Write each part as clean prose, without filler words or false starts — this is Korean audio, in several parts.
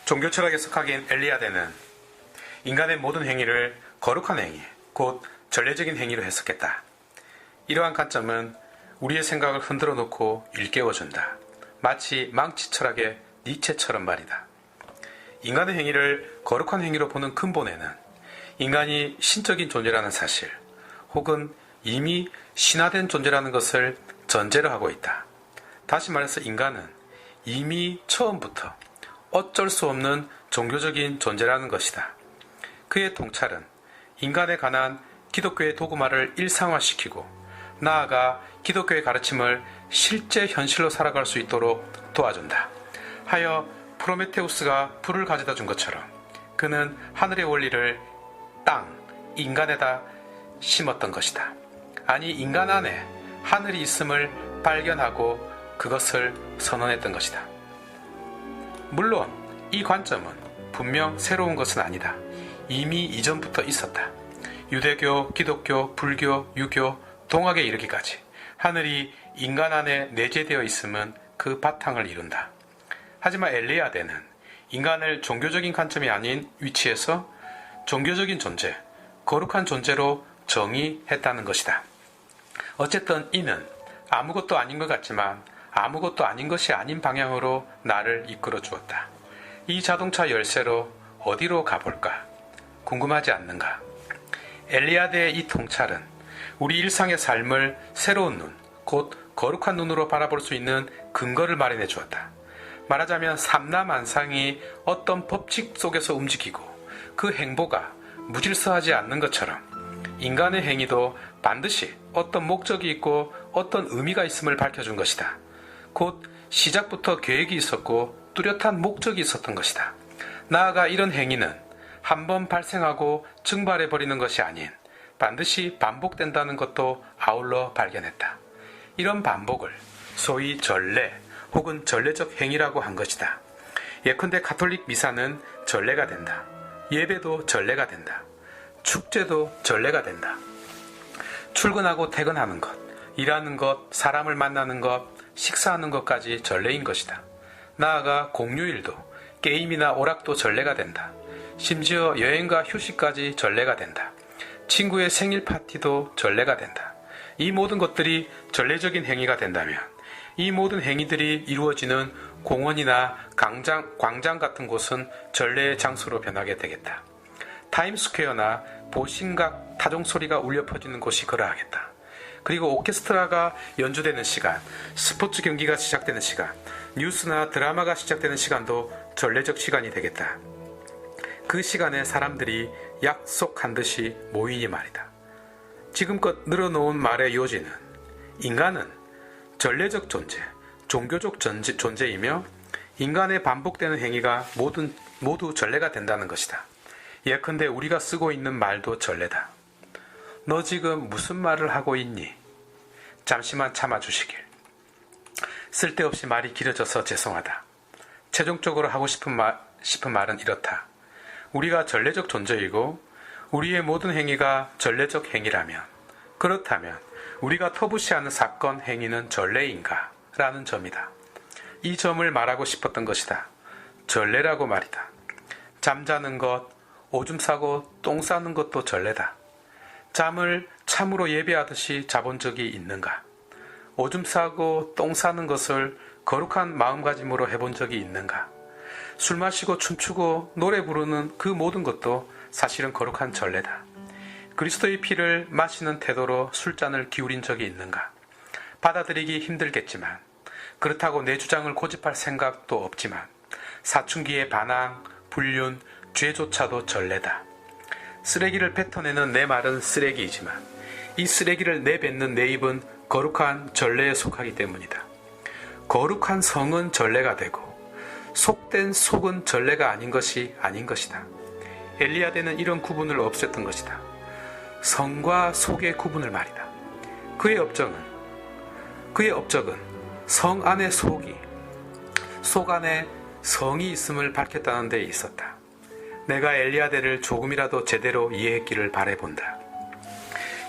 종교 철학에 속하긴 엘리야데는 인간의 모든 행위를 거룩한 행위, 곧 전례적인 행위로 해석했다. 이러한 관점은 우리의 생각을 흔들어 놓고 일깨워준다. 마치 망치 철학의 니체처럼 말이다. 인간의 행위를 거룩한 행위로 보는 근본에는 인간이 신적인 존재라는 사실, 혹은 이미 신화된 존재라는 것을 전제로 하고 있다. 다시 말해서 인간은 이미 처음부터 어쩔 수 없는 종교적인 존재라는 것이다. 그의 통찰은 인간에 관한 기독교의 도구마를 일상화시키고 나아가 기독교의 가르침을 실제 현실로 살아갈 수 있도록 도와준다. 하여 프로메테우스가 불을 가져다 준 것처럼 그는 하늘의 원리를 땅, 인간에다 심었던 것이다. 아니, 인간 안에 하늘이 있음을 발견하고 그것을 선언했던 것이다. 물론 이 관점은 분명 새로운 것은 아니다. 이미 이전부터 있었다. 유대교, 기독교, 불교, 유교, 동학에 이르기까지 하늘이 인간 안에 내재되어 있음은 그 바탕을 이룬다. 하지만 엘리야데는 인간을 종교적인 관점이 아닌 위치에서 종교적인 존재, 거룩한 존재로 정의했다는 것이다. 어쨌든 이는 아무것도 아닌 것 같지만 아무것도 아닌 것이 아닌 방향으로 나를 이끌어 주었다. 이 자동차 열쇠로 어디로 가볼까? 궁금하지 않는가? 엘리야데의 이 통찰은 우리 일상의 삶을 새로운 눈, 곧 거룩한 눈으로 바라볼 수 있는 근거를 마련해 주었다. 말하자면 삼라만상이 어떤 법칙 속에서 움직이고 그 행보가 무질서하지 않는 것처럼 인간의 행위도 반드시 어떤 목적이 있고 어떤 의미가 있음을 밝혀준 것이다. 곧 시작부터 계획이 있었고 뚜렷한 목적이 있었던 것이다. 나아가 이런 행위는 한번 발생하고 증발해버리는 것이 아닌 반드시 반복된다는 것도 아울러 발견했다. 이런 반복을 소위 전례 혹은 전례적 행위라고 한 것이다. 예컨대 가톨릭 미사는 전례가 된다. 예배도 전례가 된다. 축제도 전례가 된다. 출근하고 퇴근하는 것, 일하는 것, 사람을 만나는 것, 식사하는 것까지 전례인 것이다. 나아가 공휴일도, 게임이나 오락도 전례가 된다. 심지어 여행과 휴식까지 전례가 된다. 친구의 생일 파티도 전례가 된다. 이 모든 것들이 전례적인 행위가 된다면 이 모든 행위들이 이루어지는 공원이나 광장 같은 곳은 전례의 장소로 변하게 되겠다. 타임스퀘어나 보신각 타종소리가 울려 퍼지는 곳이 그러하겠다. 그리고 오케스트라가 연주되는 시간, 스포츠 경기가 시작되는 시간, 뉴스나 드라마가 시작되는 시간도 전례적 시간이 되겠다. 그 시간에 사람들이 약속한 듯이 모이니 말이다. 지금껏 늘어놓은 말의 요지는 인간은 전례적 존재, 종교적 존재이며 인간의 반복되는 행위가 모두 전례가 된다는 것이다. 예컨대 우리가 쓰고 있는 말도 전례다. 너 지금 무슨 말을 하고 있니? 잠시만 참아주시길. 쓸데없이 말이 길어져서 죄송하다. 최종적으로 하고 싶은 말은 이렇다. 우리가 전례적 존재이고 우리의 모든 행위가 전례적 행위라면, 그렇다면 우리가 터부시하는 사건 행위는 전례인가? 라는 점이다. 이 점을 말하고 싶었던 것이다. 전례라고 말이다. 잠자는 것, 오줌 싸고 똥 싸는 것도 전례다. 잠을 참으로 예배하듯이 자본 적이 있는가? 오줌 싸고 똥 싸는 것을 거룩한 마음가짐으로 해본 적이 있는가? 술 마시고 춤추고 노래 부르는 그 모든 것도 사실은 거룩한 전례다. 그리스도의 피를 마시는 태도로 술잔을 기울인 적이 있는가? 받아들이기 힘들겠지만, 그렇다고 내 주장을 고집할 생각도 없지만 사춘기의 반항, 불륜, 죄조차도 전례다. 쓰레기를 뱉어내는 내 말은 쓰레기이지만 이 쓰레기를 내뱉는 내 입은 거룩한 전례에 속하기 때문이다. 거룩한 성은 전례가 되고 속된 속은 전례가 아닌 것이 아닌 것이다. 엘리야데는 이런 구분을 없앴던 것이다. 성과 속의 구분을 말이다. 그의 업적은 성 안에 속이, 속 안에 성이 있음을 밝혔다는 데 있었다. 내가 엘리야데를 조금이라도 제대로 이해했기를 바라본다.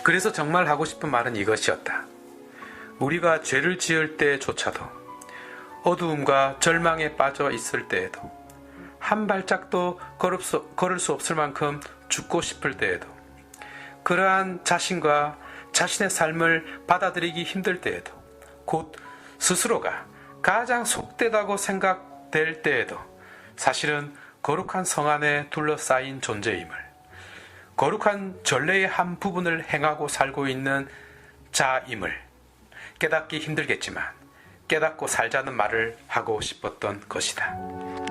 그래서 정말 하고 싶은 말은 이것이었다. 우리가 죄를 지을 때조차도, 어두움과 절망에 빠져 있을 때에도 한 발짝도 걸을 수 없을 만큼 죽고 싶을 때에도, 그러한 자신과 자신의 삶을 받아들이기 힘들 때에도, 곧 스스로가 가장 속되다고 생각될 때에도 사실은 거룩한 성 안에 둘러싸인 존재임을, 거룩한 전례의 한 부분을 행하고 살고 있는 자임을 깨닫기 힘들겠지만 깨닫고 살자는 말을 하고 싶었던 것이다.